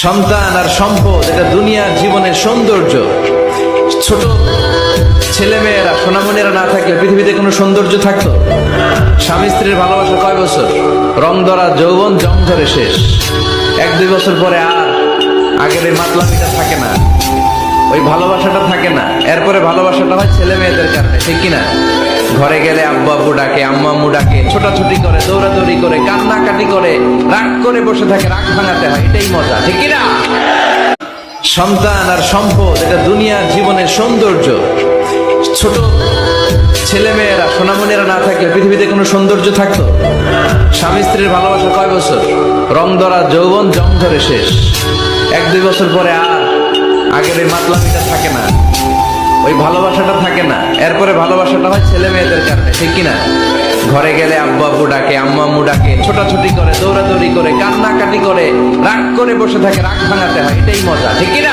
সন্তান আর সম্পদ এটা দুনিয়ার জীবনের সৌন্দর্য। ছোট ছেলেমেয়েরা সোনামণিরা না থাকলে পৃথিবীতে কোনো সৌন্দর্য থাকতো? স্বামী স্ত্রীর ভালোবাসা কয় বছর? রং ধরা যৌবন জং ধরে শেষ। 1-2 বছর পরে আর আগের এই মাতলামিটা থাকে না, ওই ভালোবাসাটা থাকে না। এরপরে ভালোবাসাটা হয় ছেলে মেয়েদের কারণে, ঠিক কিনা? ঘরে গেলে আব্বু আব্বু ডাকে, আম্মু আম্মু ডাকে, ছোটাছুটি করে, দৌড়াদৌড়ি করে, কান্নাকাটি করে, রাগ করে বসে থাকে, রাগ ভাঙাতে হয়, এটাই মজা, ঠিক কিনা? সন্তান আর সম্পদ এটা দুনিয়ার জীবনের সৌন্দর্য। ছোট ছেলেমেয়েরা সোনামণিরা না থাকলে পৃথিবীতে কোনো সৌন্দর্য থাকতো? স্বামী স্ত্রীর ভালোবাসা কয় বছর? রং ধরা যৌবন জং ধরে শেষ। 1-2 বছর পরে আর আগের এই মাতলামিটা থাকে না, ওই ভালোবাসাটা থাকে না। এরপরে ভালোবাসাটা হয় ছেলে মেয়েদের কারণে, ঠিক কিনা? ঘরে গেলে আব্বু আব্বু ডাকে, আম্মু আম্মু ডাকে, ছোটাছুটি করে, দৌড়াদৌড়ি করে, কান্নাকাটি করে, রাগ করে বসে থাকে, রাগ ভাঙাতে হয়, এটাই মজা, ঠিক কিনা?